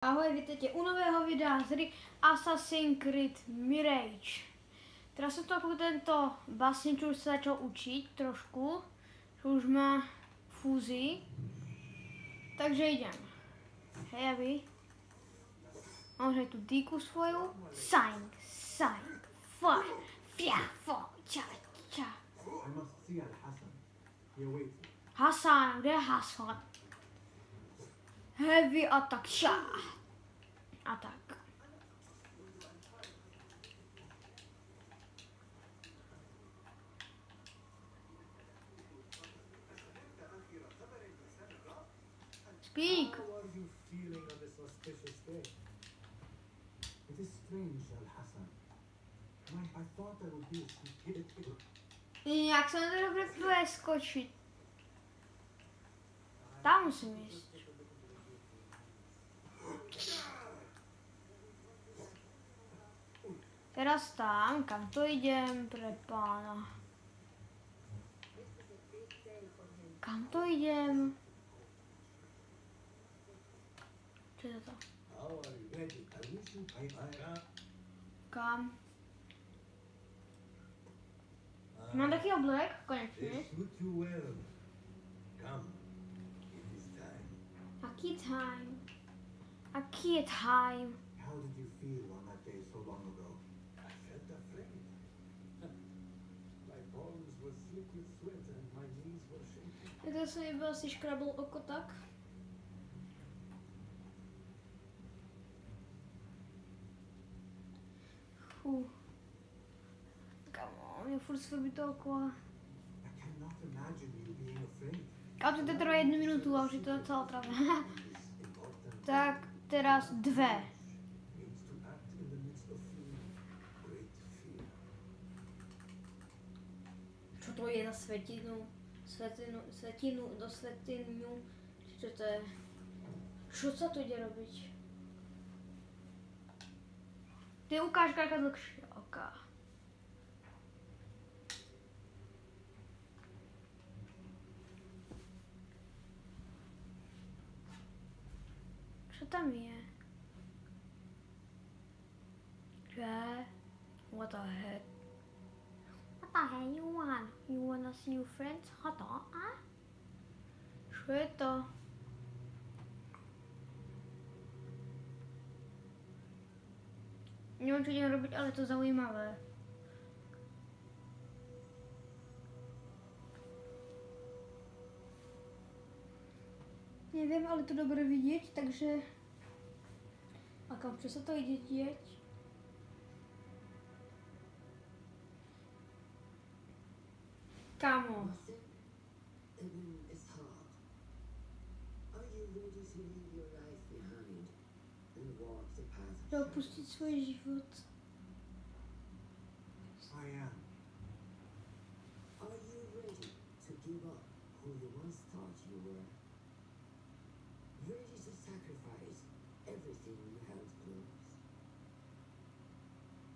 Ahoj, vítejte u nového videa z hry Assassin's Creed Mirage. Teraz jsem to tento básnič už se začal učit trošku, že už má fúzi, takže idem. Hej, a vy? Mám tu díku svoju. Sign, fire, ča. Hasan, kde je Hasan? Heavy attack, ša. A tak. Speak. How are you feeling on this auspicious day? It is strange, Al-Hassan. I thought there would be a stupidity. Jak se to dobře preskočit? Tam musím jít. Teraz tam, kam to idem, pre pána. Kam to idem? Čo je to? Kam? Mám taký oblek, konečne. Aký time? Aký je time? How did you feel on that day so long ago? I felt afraid. My palms were slick with sweat and my knees were shaking. Tak se mi byl asi škrabl oko tak. Kamo, mě furt svrbí to oko. I cannot imagine you being afraid. Ale to trvá 1 minutu a už je to docela otravné. Tak teraz 2. Čo to je za svetinu? Svetinu do svetinu? Čo to je? Čo sa tu ide robiť? To je ukážka taká dlhšia. Oká. Čo tam je? Že? What the heck? What the hell you want? You wanna see your friends? What the? Čo je to? Neviem, čo idem robiť, ale je to zaujímavé. Neviem, ale to dobre vidieť, takže... A kam, čo sa to ide dieť? Kamo. Opustiť svoj život. I am. Are you ready to give up who you once thought you were? Ready to sacrifice everything you held close?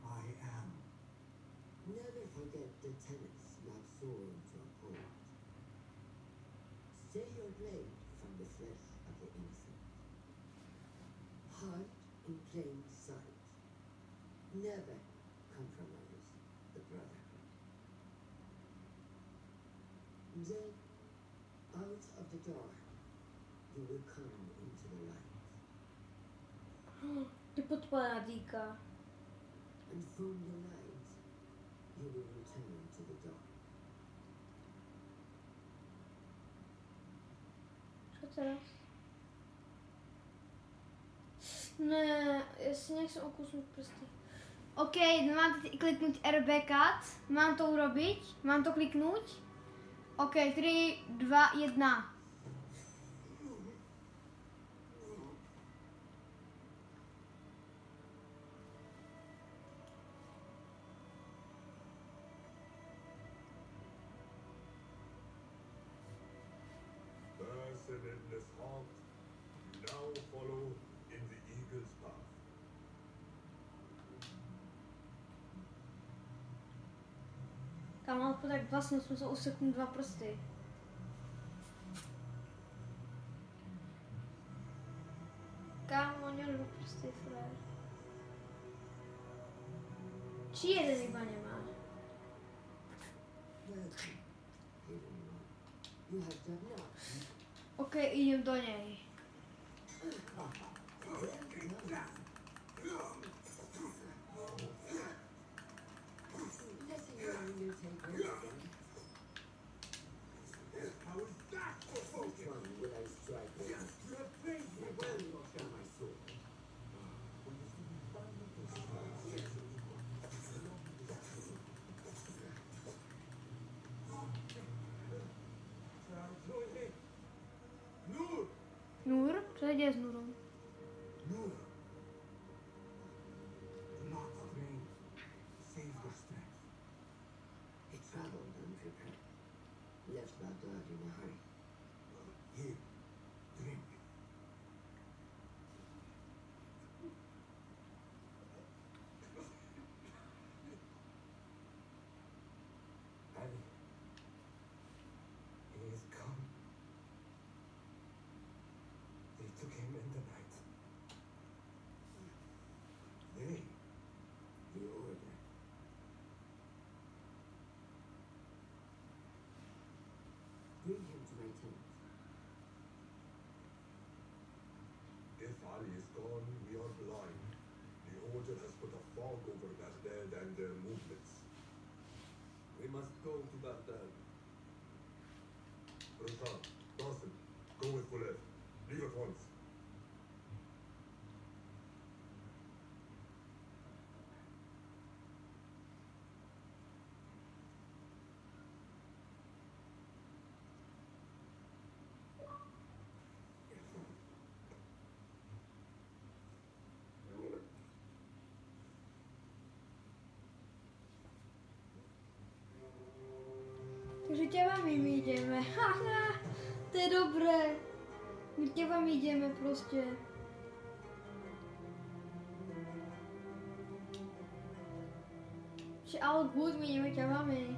I am. Never forget the tenets like swords or gold. Stay your blade from the flesh of the innocent. Hide in plain sight. Never compromise the brotherhood. Then, out of the dark, you will come into the light. Ty podpadá díka. And from the light, you will return to the dark. Čo teraz? Ne, ja si nechcem okusnúť prsty. OK, mám kliknúť RB cut. Mám to urobiť? Mám to kliknúť? OK, 3, 2, 1. Thus an endless halt, now follow in the eagle's path. Kámo, tak vlastně jsme se useknuli 2 prsty. Kámo, neľúbi Či jeden iba nemá. You have done now. OK, idem do nej. Letting your leader take over then. How is that for Which focus? one will I strike with? You have trained me well, Lord Show my sword. When you see me finally get Nur! Nur? Co se děje s Nurou? Nur! Do not strain. Save your strength. He traveled unprepared. Left Baghdad in a hurry. Here, drink. Ali, he is come. They took him in the night. They? The order. Bring him to my tent. If Ali is gone, we are blind. The Order has put a fog over Baghdad and their movements. We must go to Baghdad. Rukhan, Dawson, go with Fulev. Leave at once. Takže těvami jdeme. Haha, to je dobré. My těvami jdeme prostě. Že all good, my jdeme těvami.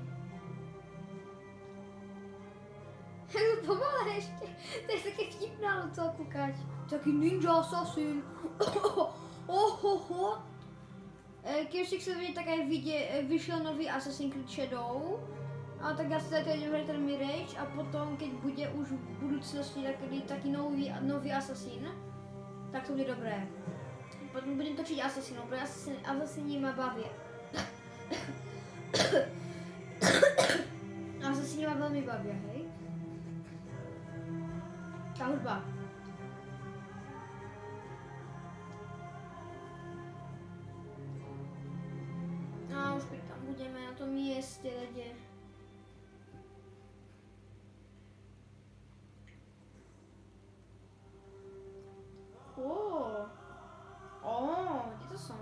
Pomalé ještě. To je taky vtipná na to koukáč. Taky ninja assassin. Ohoho. Když se vidí, také vyšel nový Assassin's Creed Shadow. A tak já si tady hraju ten Mirage a potom, keď bude už v budoucnosti taký nový Assassin, tak to bude dobré. Potom budem točiť Assassinov, protože Assassini ma bavia. Assassini ma veľmi bavia, hej? Tá hudba. A už tam budeme na tom mieste, kde... Kde to jsou?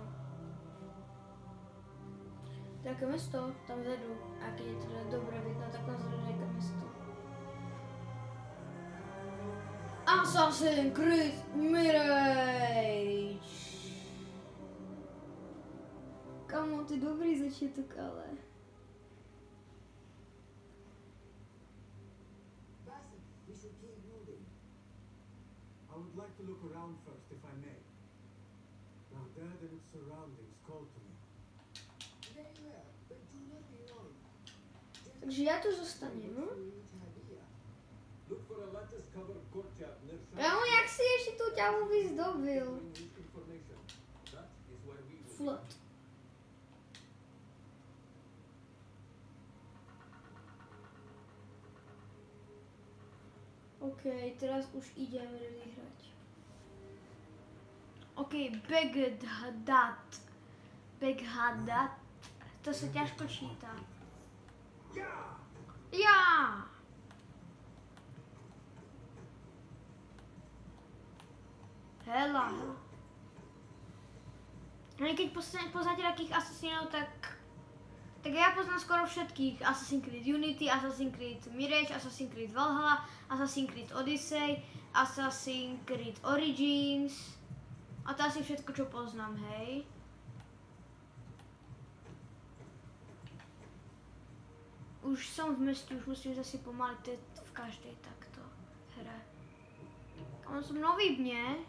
Také město, tam vzadu. A když je to dobré vidno, tak tam vzadu nějaké město. Assassin's Creed Mirage! Kamo, ty dobrý začátek, ale... Basim, we should keep moving. I would like to look around first, if I may. Baghdad and its surroundings call to me. Very well, but do not be long. Takže já tu zostanem. Look for a lattice-covered courtyard near Kamo, jak si ještě tu ťavu vyzdobil? information. That is where we will Flot. OK, teraz už ideme rozehrať. OK, Baghdad. To sa ťažko číta. Ja! Hela. Keď poznáte takých asasinov, tak ja poznám skoro všetkých. Assassin's Creed Unity, Assassin's Creed Mirage, Assassin's Creed Valhalla, Assassin's Creed Odyssey, Assassin's Creed Origins. A to asi všetko, čo poznám, hej. Už som v meste, už musím zase pomaly, to je v každej takto hre. Kam som nový dne,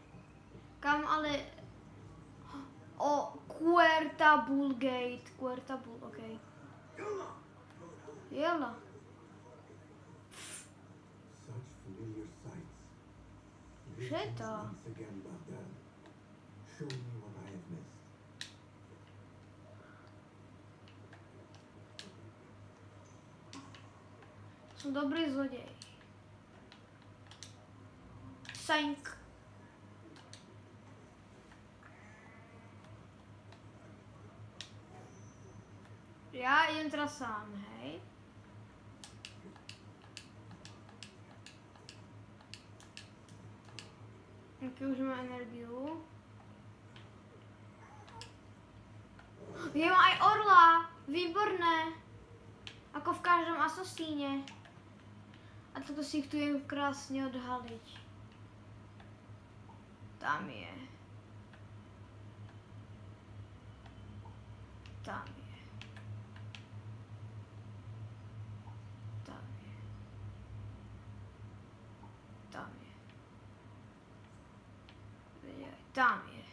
kam ale... O Puerta Bull Gate, Querta Bull, okej. Jela. Such familiar sights. Čo je to? Once again, Baghdad. Show me what I have missed. Som dobrý zlodej. Sank. Ja idem teraz sám, hej. Aký už má energiu. Ja mám aj orla. Výborné. Ako v každom asasíne. A toto si ich tu jen krásne odhaliť. Tam je. Tam je. Tam je. Tam je. Tam je.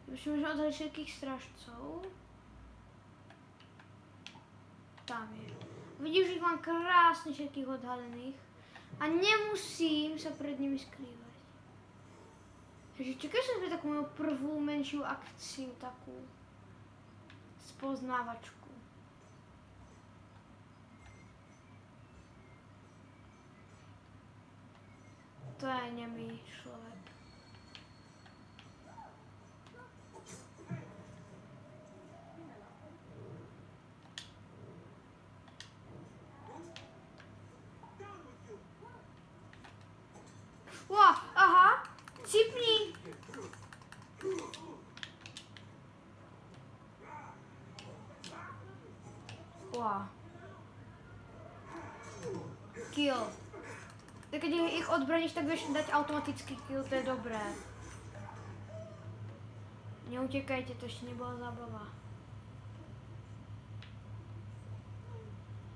Už môžeme odhaliť všetkých strážcov. Tam je. Vidíš, že ich mám krásne všetkých odhalených. A nemusím sa pred nimi skrývať. Takže čakaj som si takú moju prvú menšiu akciu, takú spoznávačku. To je nemý človek. Wow, aha, cipni. Wow. Kill. Tak keď ich odbraníš, tak vieš dať automatický kill, to je dobré. Neutekajte, to ešte nebola zábava.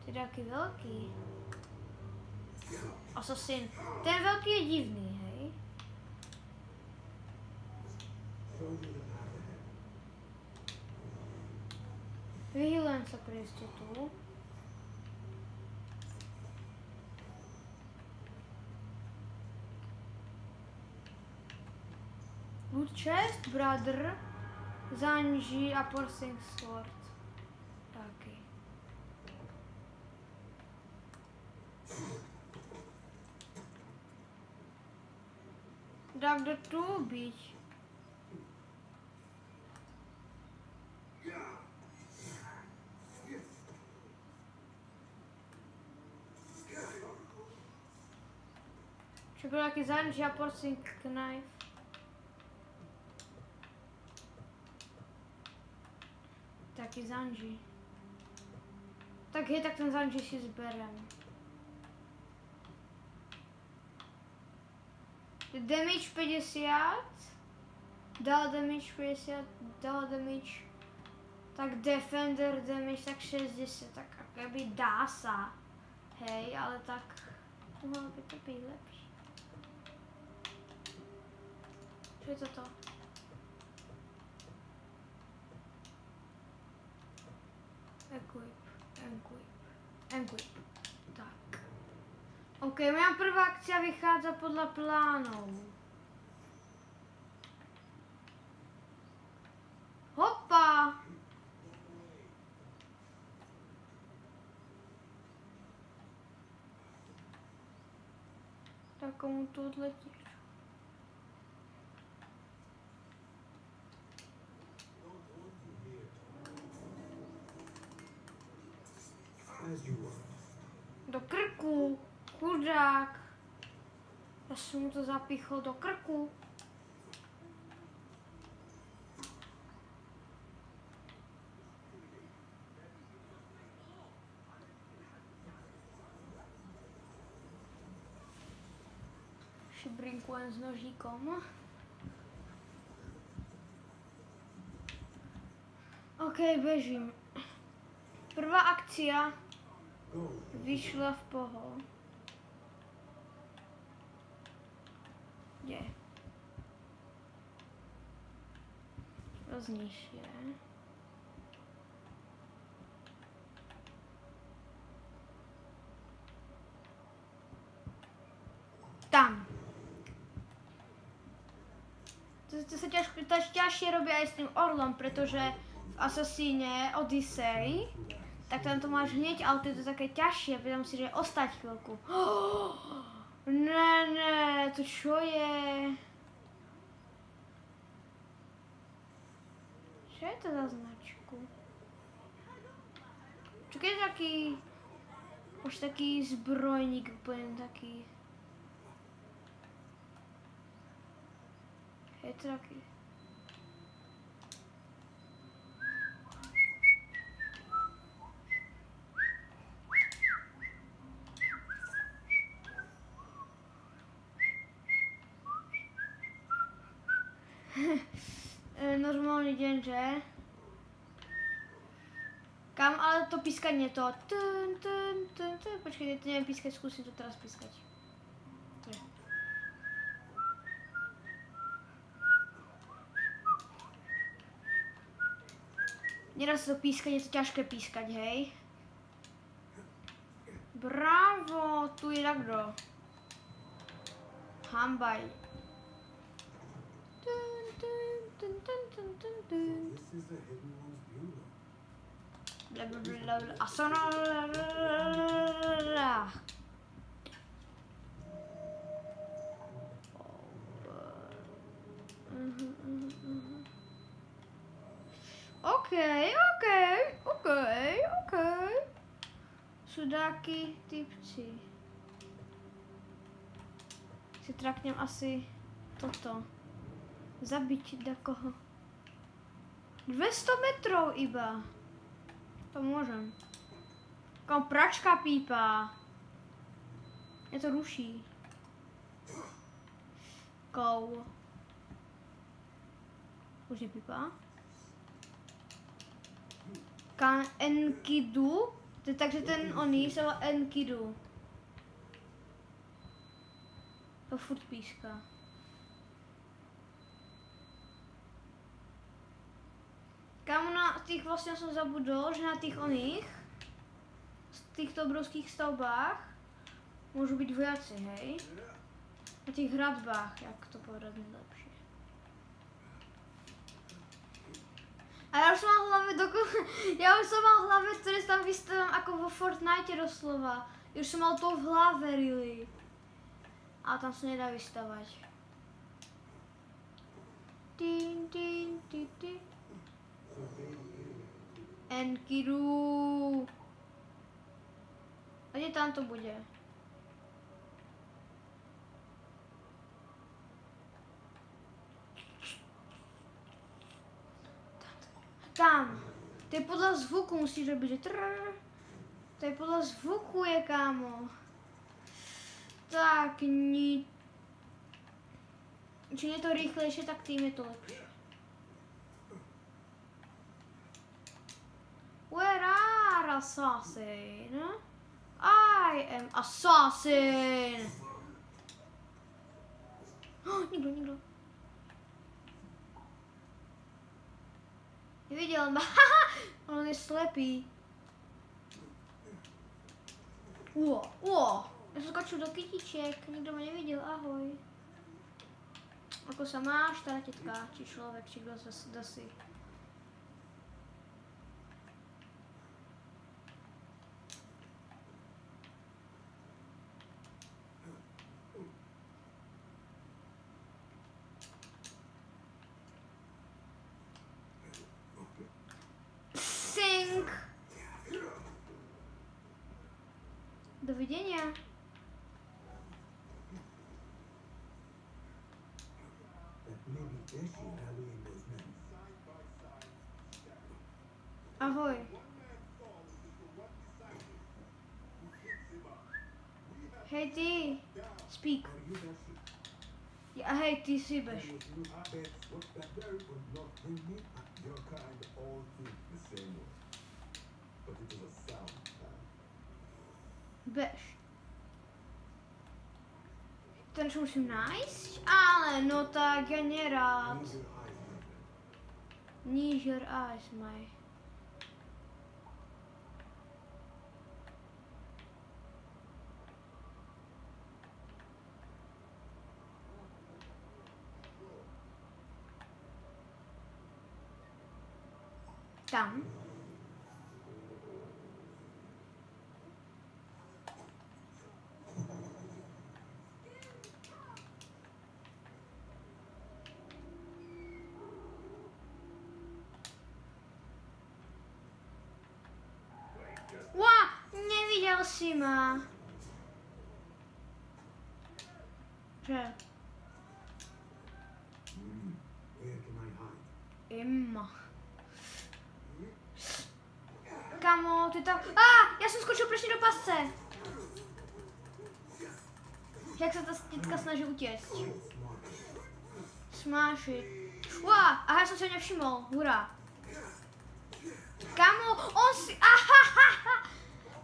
Teda aký veľký. Assassin. Ten veľký je divný, hej? Vyhýlujem sa pre istotu. Loot chest, brother, Zanji a Porsing sword. Taký. Tak kdo tu byť? Čo byl jaký Zanji a Porsing knife? Taký Zanji. Tak je, tak ten Zanji si zberem. Damage 50, dal damage 50, dal damage, tak defender damage tak 60, tak akoby dá sa, hej, ale tak mohlo by to byť lepšie. Čo je toto? Equip. Tak. OK, moja prvá akcia vychádza podľa plánov. Hopa! Tak komu tu odletíš? Do krku, chudák. Ja som mu to zapichol do krku. Šibrinkujem s nožíkom. OK, bežím. Prvá akcia vyšla v pohode. Dost nižšie. Tam. To sa ťažšie robí aj s tým orlom, pretože v Assassine Odyssey, tak tam to máš hneď, ale to je to také ťažšie, preto musíš ostať chvíľku. Ne, to čo je? Čo je to za značku? Čo keď je taký, už taký zbrojník, úplne taký. Je to taký. Normálny deň, že? Kam, ale to pískanie to. Počkej, to neviem pískať, skúsim to teraz pískať. Nedá sa to pískať, je to ťažké pískať, hej? Bravo, tu je takto. Hambaj. A sonora. OK. Sudáky, typci. Si traknem asi toto. Zabiť takoho. 200 metrov iba. To môžem. Kam pračka pípa. Je to ruší. Kou. Už nepípa. Kan Enkidu. Takže ten oný sa volá Enkidu. To furt píska. Kámo, na tých vlastne som zabudol, že na tých oných, v týchto obrovských stavbách, môžu byť vojaci, hej? Na tých hradbách, jak to povedať najlepšie. A ja už som mal v hlave, ktoré tam vystavám ako vo Fortnite doslova. Už som mal to v hlave, really. Ale tam sa nedá vystavať. Enkidu. A kde tam to bude? Tam. To je podľa zvuku, musíš robiť, že trrr. To je podľa zvuku je, kámo. Tak, čím je to rýchlejšie, tak tým je to lepšie. Where are assassin? I am assassin. Nikto. Nevidel ma. On je slepý. Ja som skočil do kytičiek. Nikto ma nevidel. Ahoj. Ako sa máš, tá tetka? Či človek, či kto si? Dovidenia. Ahoj. Hej ty, speak. Ja, hej ty si bež. Bež. Ten čo musím nájsť? Ale no tak ja nerád. Need your eyes, my. Tam. Wow, neviděl jsi ma. Že? Where can I hide? Emma. Kamo, ty tam... Já jsem skočil prostě do pasce. Jak se ta dětka snaží utěct. Smášit. Wow, aha, já jsem se nevšiml. Hurá. Kamo, on si...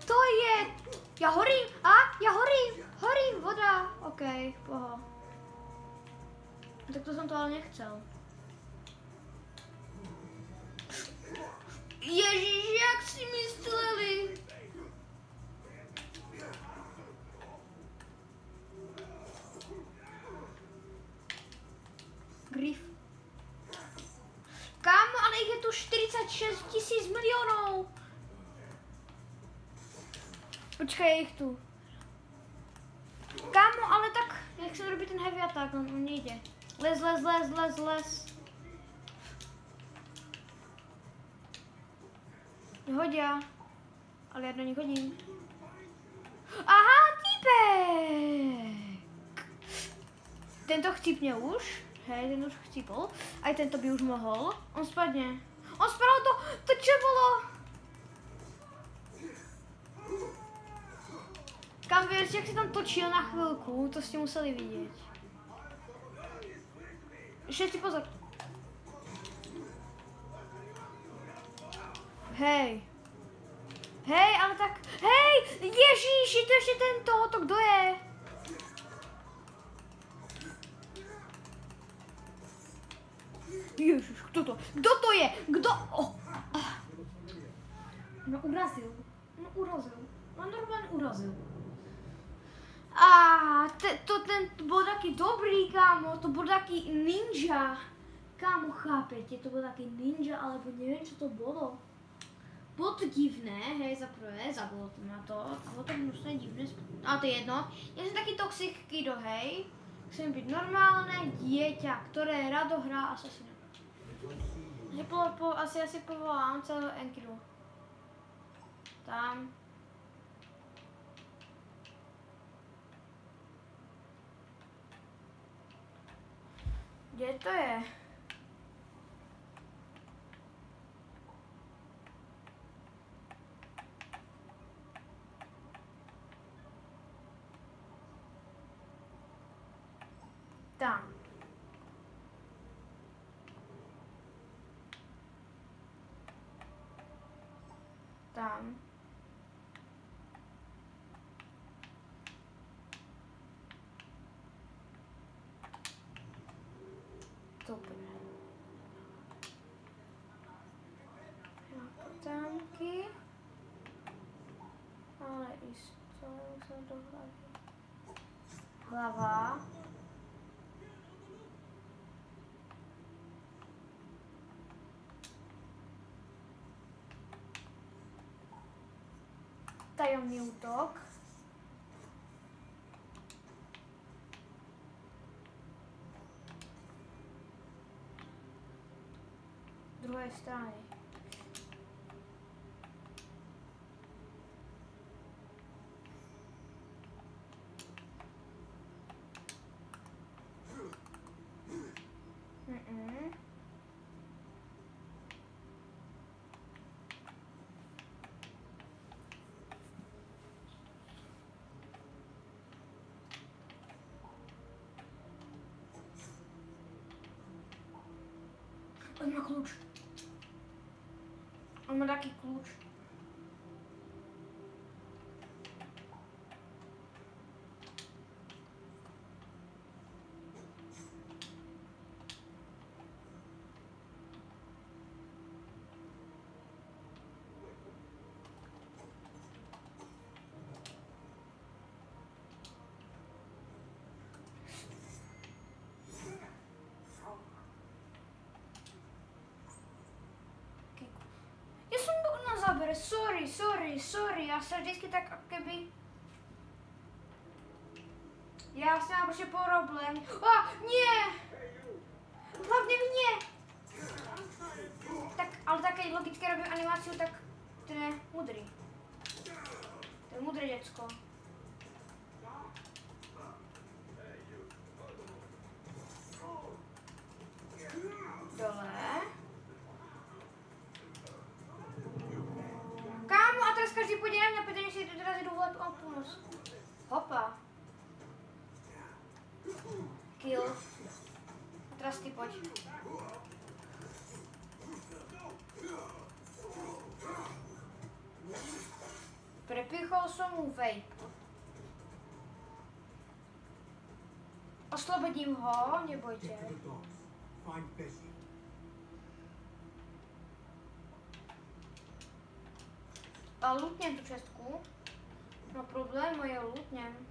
To je... Já horím. Já horím. Horím, voda. OK, poho. Tak to jsem to ale nechcel. Ježíš, jak si mysleli? Griff. Kámo, ale jich je tu 46 000 milionů. Počkej, je jich tu. Kámo, ale tak, jak se robí ten heavy attack, on nejde. Les. Nehodia. Ale já do ní chodím. Aha, týpek! Tento chcípně už. Hej, ten už chcípl. A tento by už mohl. On spadne. On spadl to červolo. Kam věř, jak se tam točil na chvilku, to jste museli vidět. Ještě si pozor. Hej, ale tak... Hej, ježíši, to ještě tento, to kdo je? Ježiš, kdo to? Kdo to je? Kdo? No urazil. No normálně urazil. Ten byl taky dobrý, kámo, to byl taky ninja. Kámo, chápete, to byl taky ninja, alebo nevím, co to bylo. Bylo to divné, hej, zaprvé, zabilo to na to, bylo to hnusné, divné, ale to je jedno. Já jsem taky toxic kido, hej. Chcem být normálné dieťa, které rado hrá Assassina. Že asi povolám celého Enkidu. Tam. Kde to je? Tam. Tam. Dobré. Tamky. Ale i z toho jsem do hlavy. Hlava. Tajemný útok. Druhé strany. On má kluč. On má taky kluč. Sorry, já se vždycky tak jako keby... Já s mám prostě problém. Nie! Hlavně mě! Tak, ale také logicky robím animaci, tak ten je mudrý. To je mudré děcko. Dole. Kámo, a teraz každý půjde na mě, protože si to teda jdu volat o půlnoc. Hopa. Kill. A teraz ty pojď. Prepichol som mu vape. Oslobodím ho, nebojte. Get to the docks. Find Bessie. A lutněm tu čestku. No problém je lutněm.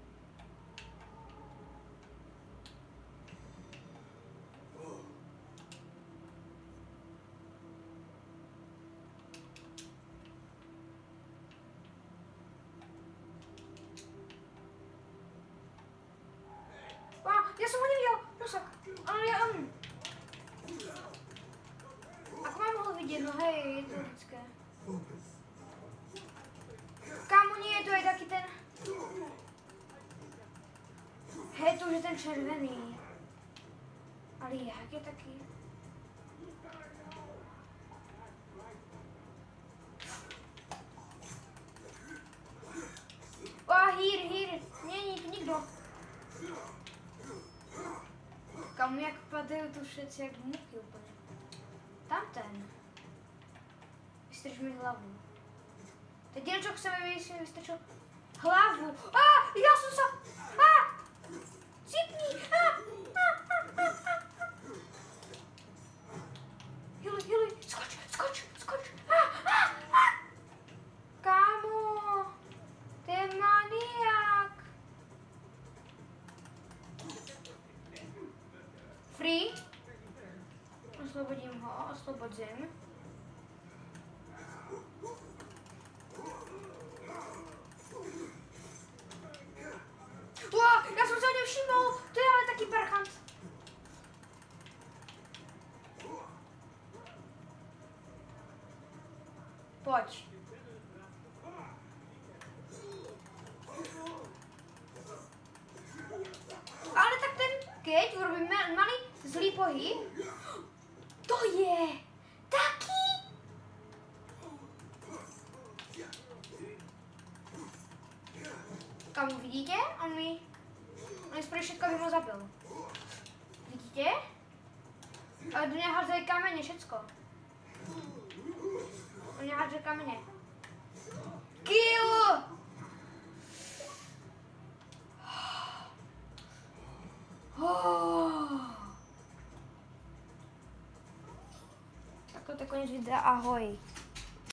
Já jsem ho neviděl, nosak. Ale já Ako mám ho vidět, no hej, je to logické. Focus. Kámo, nie, to je taky ten... Hej, to už je ten červený. Ale jak je taky? Hýr, není tu nikdo. Kámo, jak padají tu všetci jak muchy úplně. Tam ten. Vystrč mi hlavu. Teď dělčok se mi vystrčil hlavu. Já jsem se... Cipni! Hyluj, skoč! Kámo, to je maniak. Free. Oslobodím ho, oslobodím. Já jsem se ho nevšiml, to je ale taky parchant. Pojď. Ale tak ten keď urobí malý zlý pohyb. To je taky. Kamu vidíte? On skoro všetko by ho zabil. Vidíte? Ale do něj házeli kameně, všecko. Do něj házeli kameně. Kill! Tak to je konec videa, ahoj.